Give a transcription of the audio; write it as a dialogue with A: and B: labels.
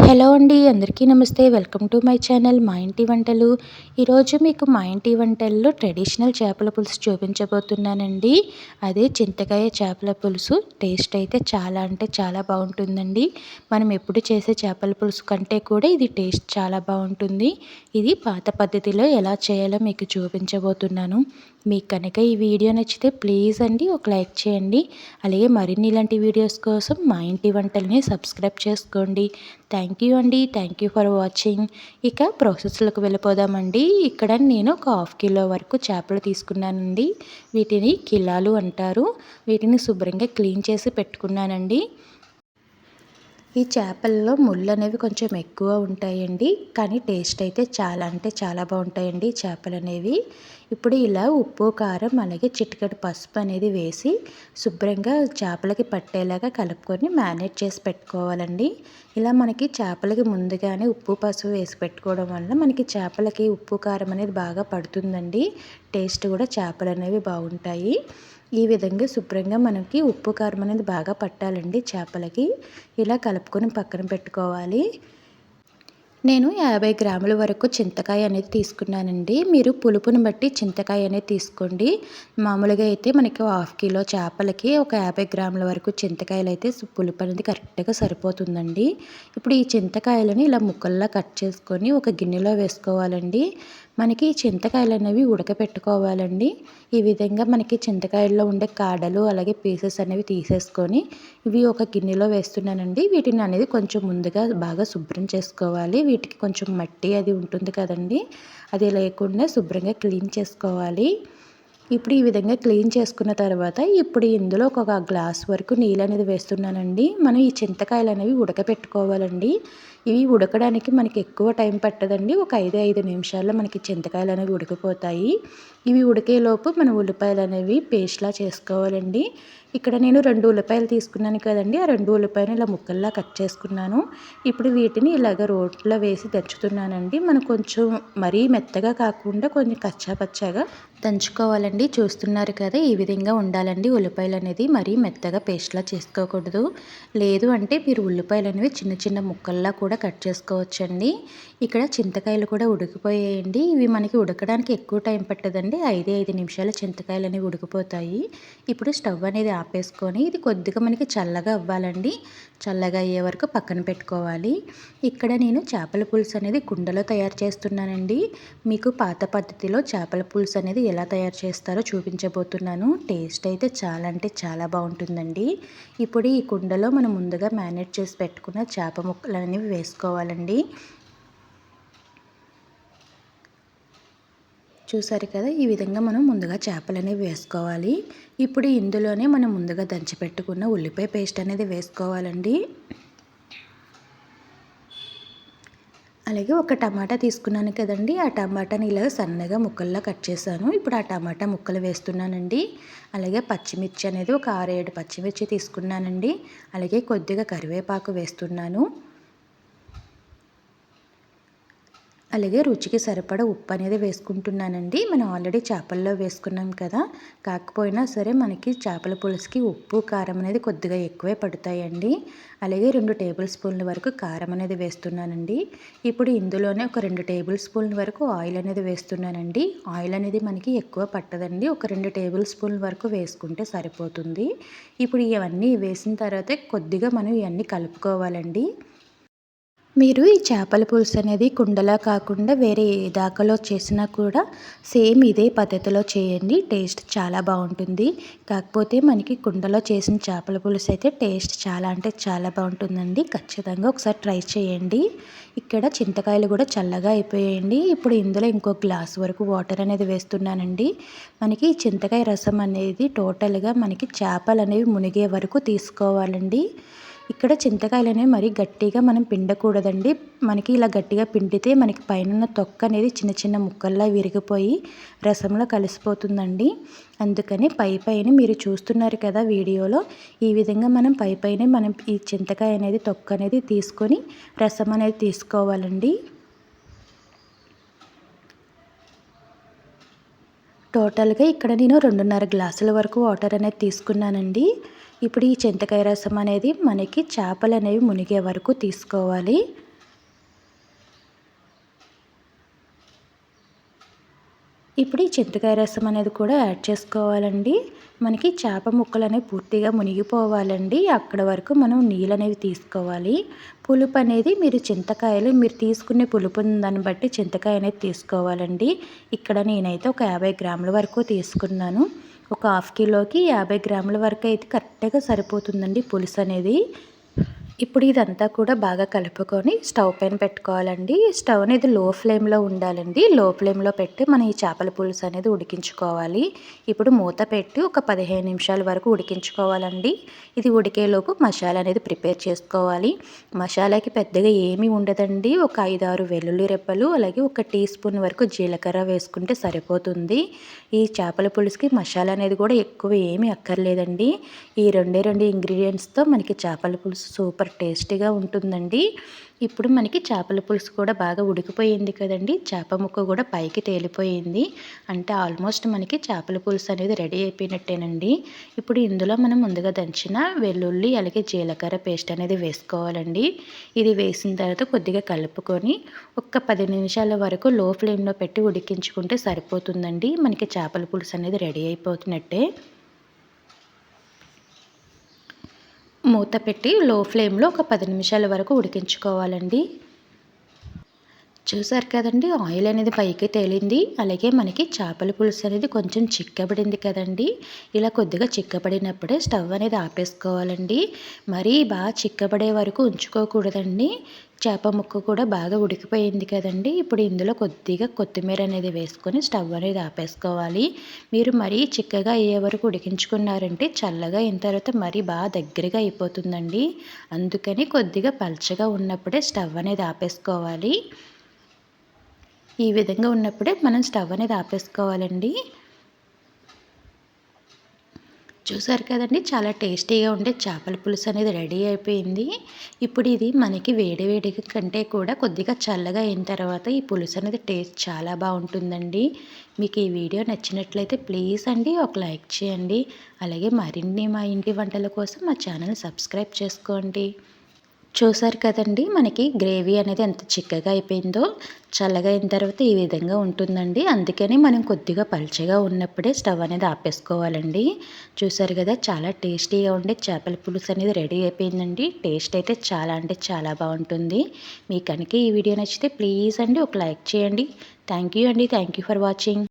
A: Hello అండి, అందరికీ నమస్తే. వెల్కమ్ టు మై ఛానల్ మా ఇంటి వంటలు. ఈరోజు మీకు మా ఇంటి వంటల్లో ట్రెడిషనల్ చేపల పులుసు చూపించబోతున్నానండి. అదే చింతకాయ చేపల పులుసు. టేస్ట్ అయితే చాలా అంటే చాలా బాగుంటుందండి. మనం ఎప్పుడు చేసే చేపల పులుసు కంటే కూడా ఇది టేస్ట్ చాలా బాగుంటుంది. ఇది పాత పద్ధతిలో ఎలా చేయాలో మీకు చూపించబోతున్నాను. మీకు కనుక ఈ వీడియో నచ్చితే ప్లీజ్ అండి ఒక లైక్ చేయండి. అలాగే మరిన్ని ఇలాంటి వీడియోస్ కోసం మా ఇంటి వంటల్ని సబ్స్క్రైబ్ చేసుకోండి. థ్యాంక్ యూ అండి. Thank you for watching. ఇక ప్రాసెస్లోకి వెళ్ళిపోదామండి. ఇక్కడ నేను ఒక హాఫ్ కిలో వరకు చేపలు తీసుకున్నానండి. వీటిని కిలాలు అంటారు. వీటిని శుభ్రంగా క్లీన్ చేసి పెట్టుకున్నానండి. ఈ చేపల్లో ముళ్ళు అనేవి కొంచెం ఎక్కువ ఉంటాయండి, కానీ టేస్ట్ అయితే చాలా అంటే చాలా బాగుంటాయండి చేపలు అనేవి. ఇప్పుడు ఇలా ఉప్పు కారం అలాగే చిటికెడు పసుపు అనేది వేసి శుభ్రంగా చేపలకి పట్టేలాగా కలుపుకొని మ్యారినేట్ చేసి పెట్టుకోవాలండి. ఇలా మనకి చేపలకి ముందుగానే ఉప్పు పసుపు వేసి పెట్టుకోవడం వల్ల మనకి చేపలకి ఉప్పు కారం అనేది బాగా పడుతుందండి. టేస్ట్ కూడా చేపలు అనేవి బాగుంటాయి. ఈ విధంగా శుభ్రంగా మనకి ఉప్పు కారం అనేది బాగా పట్టాలండి చేపలకి. ఇలా కలుపుకొని పక్కన పెట్టుకోవాలి. నేను 50 గ్రాముల వరకు చింతకాయ అనేది తీసుకున్నానండి. మీరు పులుపుని బట్టి చింతకాయ అనేది తీసుకోండి. మామూలుగా అయితే మనకి హాఫ్ కిలో చేపలకి ఒక 50 గ్రాముల వరకు చింతకాయలు అయితే పులుపు అనేది కరెక్ట్గా సరిపోతుందండి. ఇప్పుడు ఈ చింతకాయలని ఇలా ముక్కల్లా కట్ చేసుకొని ఒక గిన్నెలో వేసుకోవాలండి. మనకి చింతకాయలు అనేవి ఉడకపెట్టుకోవాలండి. ఈ విధంగా మనకి చింతకాయల్లో ఉండే కాడలు అలాగే పీసెస్ అనేవి తీసేసుకొని ఇవి ఒక గిన్నెలో వేస్తున్నానండి. వీటిని అనేది కొంచెం ముందుగా బాగా శుభ్రం చేసుకోవాలి. వీటికి కొంచెం మట్టి అది ఉంటుంది కదండి, అది లేకుండా శుభ్రంగా క్లీన్ చేసుకోవాలి. ఇప్పుడు ఈ విధంగా క్లీన్ చేసుకున్న తర్వాత ఇప్పుడు ఇందులో ఒక గ్లాస్ వరకు నీళ్ళు అనేది వేస్తున్నానండి. మనం ఈ చింతకాయలు అనేవి ఉడకపెట్టుకోవాలండి. ఇవి ఉడకడానికి మనకి ఎక్కువ టైం పట్టదండి. ఒక 5 నిమిషాల్లో మనకి చింతకాయలు అనేవి ఉడికిపోతాయి. ఇవి ఉడికేలోపు మనం ఉల్లిపాయలు అనేవి పేస్ట్లా చేసుకోవాలండి. ఇక్కడ నేను 2 ఉల్లిపాయలు తీసుకున్నాను కదండి, ఆ 2 ఉల్లిపాయలు ఇలా ముక్కల్లా కట్ చేసుకున్నాను. ఇప్పుడు వీటిని ఇలాగ రోట్లో వేసి దంచుతున్నానండి. మనం కొంచెం మరీ మెత్తగా కాకుండా కొంచెం కచ్చాపచ్చాగా దంచుకోవాలండి. చూస్తున్నారు కదా, ఈ విధంగా ఉండాలండి. ఉల్లిపాయలు అనేది మరీ మెత్తగా పేస్ట్లా చేసుకోకూడదు. లేదు అంటే మీరు ఉల్లిపాయలు అనేవి చిన్న చిన్న ముక్కల్లా కూడా కట్ చేసుకోవచ్చండి. ఇక్కడ చింతకాయలు కూడా ఉడికిపోయాయండి. ఇవి మనకి ఉడకడానికి ఎక్కువ టైం పట్టదండి. 5 నిమిషాలు చింతకాయలు అనేవి ఉడికిపోతాయి. ఇప్పుడు స్టవ్ అనేది ఆపేసుకొని ఇది కొద్దిగా మనకి చల్లగా అవ్వాలండి. చల్లగా అయ్యే వరకు పక్కన పెట్టుకోవాలి. ఇక్కడ నేను చేపల పులుసు అనేది కుండలో తయారు చేస్తున్నానండి. మీకు పాత పద్ధతిలో చేపల పులుసు అనేది ఎలా తయారు చేస్తారో చూపించబోతున్నాను. టేస్ట్ అయితే చాలా అంటే చాలా బాగుంటుందండి. ఇప్పుడు ఈ కుండలో మనం ముందుగా మ్యారినేట్ చేసి పెట్టుకున్న చేప ముక్కలు అనేవి వేసుకోవాలండి. చూసారు కదా, ఈ విధంగా మనం ముందుగా చేపలు అనేవి వేసుకోవాలి. ఇప్పుడు ఇందులోనే మనం ముందుగా దంచి పెట్టుకున్న ఉల్లిపాయ పేస్ట్ అనేది వేసుకోవాలండి. అలాగే ఒక టమాటా తీసుకున్నాను కదండి, ఆ టమాటాని ఇలా సన్నగా ముక్కల్లా కట్ చేశాను. ఇప్పుడు ఆ టమాటా ముక్కలు వేస్తున్నానండి. అలాగే పచ్చిమిర్చి అనేది ఒక 6-7 పచ్చిమిర్చి తీసుకున్నానండి. అలాగే కొద్దిగా కరివేపాకు వేస్తున్నాను. అలాగే రుచికి సరిపడా ఉప్పు అనేది వేసుకుంటున్నానండి. మనం ఆల్రెడీ చేపల్లో వేసుకున్నాం కదా, కాకపోయినా సరే మనకి చేపల పులుసుకి ఉప్పు కారం అనేది కొద్దిగా ఎక్కువే పడతాయండి. అలాగే 2 టేబుల్ స్పూన్ల వరకు కారం అనేది వేస్తున్నానండి. ఇప్పుడు ఇందులోనే ఒక 2 టేబుల్ స్పూన్ల వరకు ఆయిల్ అనేది వేస్తున్నానండి. ఆయిల్ అనేది మనకి ఎక్కువ పట్టదండి. ఒక 2 టేబుల్ స్పూన్ల వరకు వేసుకుంటే సరిపోతుంది. ఇప్పుడు ఇవన్నీ వేసిన తర్వాత కొద్దిగా మనం ఇవన్నీ కలుపుకోవాలండి. మీరు ఈ చేపల పులుసు అనేది కుండలా కాకుండా వేరే ఏ దాకలో చేసినా కూడా సేమ్ ఇదే పద్ధతిలో చేయండి. టేస్ట్ చాలా బాగుంటుంది. కాకపోతే మనకి కుండలో చేసిన చేపల పులుసు అయితే టేస్ట్ చాలా అంటే చాలా బాగుంటుందండి. ఖచ్చితంగా ఒకసారి ట్రై చేయండి. ఇక్కడ చింతకాయలు కూడా చల్లగా అయిపోయాయండి. ఇప్పుడు ఇందులో ఇంకో గ్లాస్ వరకు వాటర్ అనేది వేస్తున్నానండి. మనకి చింతకాయ రసం అనేది టోటల్గా మనకి చేపలు అనేవి మునిగే వరకు తీసుకోవాలండి. ఇక్కడ చింతకాయలు అనేవి మరీ గట్టిగా మనం పిండకూడదండి. మనకి ఇలా గట్టిగా పిండితే మనకి పైన తొక్క అనేది చిన్న చిన్న ముక్కల్లా విరిగిపోయి రసంలో కలిసిపోతుందండి. అందుకని పైన మీరు చూస్తున్నారు కదా వీడియోలో, ఈ విధంగా మనం పైనే మనం ఈ చింతకాయ అనేది తొక్క అనేది తీసుకొని రసం అనేది తీసుకోవాలండి. టోటల్గా ఇక్కడ నేను 2.5 గ్లాసుల వరకు వాటర్ అనేది తీసుకున్నానండి. ఇప్పుడు ఈ చింతకాయ రసం అనేది మనకి చేపలు అనేవి మునిగే వరకు తీసుకోవాలి. ఇప్పుడు ఈ చింతకాయ రసం అనేది కూడా యాడ్ చేసుకోవాలండి. మనకి చేప ముక్కలు అనేవి పూర్తిగా మునిగిపోవాలండి. అక్కడ వరకు మనం నీళ్ళు అనేవి తీసుకోవాలి. పులుపు అనేది మీరు తీసుకునే పులుపు దాన్ని బట్టి చింతకాయ అనేది తీసుకోవాలండి. ఇక్కడ నేనైతే ఒక 50 గ్రాముల వరకు తీసుకున్నాను. ఒక హాఫ్ కిలోకి 50 గ్రాముల వరకు అయితే కరెక్ట్గా సరిపోతుందండి పులుసు అనేది. ఇప్పుడు ఇదంతా కూడా బాగా కలుపుకొని స్టవ్ పైన పెట్టుకోవాలండి. స్టవ్ అనేది లో ఫ్లేమ్లో ఉండాలండి. లో ఫ్లేమ్లో పెట్టి మనం ఈ చేపల పులుసు అనేది ఉడికించుకోవాలి. ఇప్పుడు మూత పెట్టి ఒక 15 నిమిషాల వరకు ఉడికించుకోవాలండి. ఇది ఉడికేలోపు మసాలా అనేది ప్రిపేర్ చేసుకోవాలి. మసాలాకి పెద్దగా ఏమీ ఉండదండి. ఒక 5-6 వెల్లుల్లి రెబ్బలు, అలాగే ఒక టీ స్పూన్ వరకు జీలకర్ర వేసుకుంటే సరిపోతుంది. ఈ చేపల పులుసుకి మసాలా అనేది కూడా ఎక్కువ ఏమీ అక్కర్లేదండి. ఈ రెండు ఇంగ్రీడియంట్స్తో మనకి చేపల పులుసు సూపర్ టేస్టీగా ఉంటుందండి. ఇప్పుడు మనకి చేపల పులుసు కూడా బాగా ఉడికిపోయింది కదండి. చేప ముక్క కూడా పైకి తేలిపోయింది. అంటే ఆల్మోస్ట్ మనకి చేపల పులుసు అనేది రెడీ అయిపోయినట్టేనండి. ఇప్పుడు ఇందులో మనం ముందుగా దంచిన వెల్లుల్లి అలాగే జీలకర్ర పేస్ట్ అనేది వేసుకోవాలండి. ఇది వేసిన తర్వాత కొద్దిగా కలుపుకొని ఒక 10 నిమిషాల వరకు లో ఫ్లేమ్లో పెట్టి ఉడికించుకుంటే సరిపోతుందండి. మనకి చేపల పులుసు అనేది రెడీ అయిపోతున్నట్టే. మూత పెట్టి లో ఫ్లేమ్లో ఒక 10 నిమిషాల వరకు ఉడికించుకోవాలండి. చూసారు కదండి, ఆయిల్ అనేది పైకి తేలింది. అలాగే మనకి చేపల పులుసు అనేది కొంచెం చిక్కబడింది కదండి. ఇలా కొద్దిగా చిక్కబడినప్పుడే స్టవ్ అనేది ఆపేసుకోవాలండి. మరీ బాగా చిక్కబడే వరకు ఉంచుకోకూడదండి. చేప ముక్క కూడా బాగా ఉడికిపోయింది కదండి. ఇప్పుడు ఇందులో కొద్దిగా కొత్తిమీర అనేది వేసుకొని స్టవ్ అనేది ఆపేసుకోవాలి. మీరు మరీ చిక్కగా అయ్యే వరకు ఉడికించుకున్నారంటే చల్లగా అయిన తర్వాత మరీ బాగా దగ్గరగా అయిపోతుందండి. అందుకని కొద్దిగా పల్చగా ఉన్నప్పుడే స్టవ్ అనేది ఆపేసుకోవాలి. ఈ విధంగా ఉన్నప్పుడే మనం స్టవ్ అనేది ఆపేసుకోవాలండి. చూసారు కదండి, చాలా టేస్టీగా ఉండే చేపల పులుసు అనేది రెడీ అయిపోయింది. ఇప్పుడు ఇది మనకి వేడి వేడిగా కంటే కూడా కొద్దిగా చల్లగా అయిన తర్వాత ఈ పులుసు అనేది టేస్ట్ చాలా బాగుంటుందండి. మీకు ఈ వీడియో నచ్చినట్లయితే ప్లీజ్ అండి ఒక లైక్ చేయండి. అలాగే మరిన్ని మా ఇంటి వంటల కోసం మా ఛానల్ సబ్స్క్రైబ్ చేసుకోండి. చూసారు కదండి, మనకి గ్రేవీ అనేది ఎంత చిక్కగా అయిపోయిందో. చల్లగా అయిన తర్వాత ఈ విధంగా ఉంటుందండి. అందుకని మనం కొద్దిగా పల్చగా ఉన్నప్పుడే స్టవ్ అనేది ఆపేసుకోవాలండి. చూసారు కదా, చాలా టేస్టీగా ఉండే చేపల పులుసు అనేది రెడీ అయిపోయిందండి. టేస్ట్ అయితే చాలా అంటే చాలా బాగుంటుంది. మీకు కనుక ఈ వీడియో నచ్చితే ప్లీజ్ అండి ఒక లైక్ చేయండి. థ్యాంక్ యూ అండి. Thank you for watching.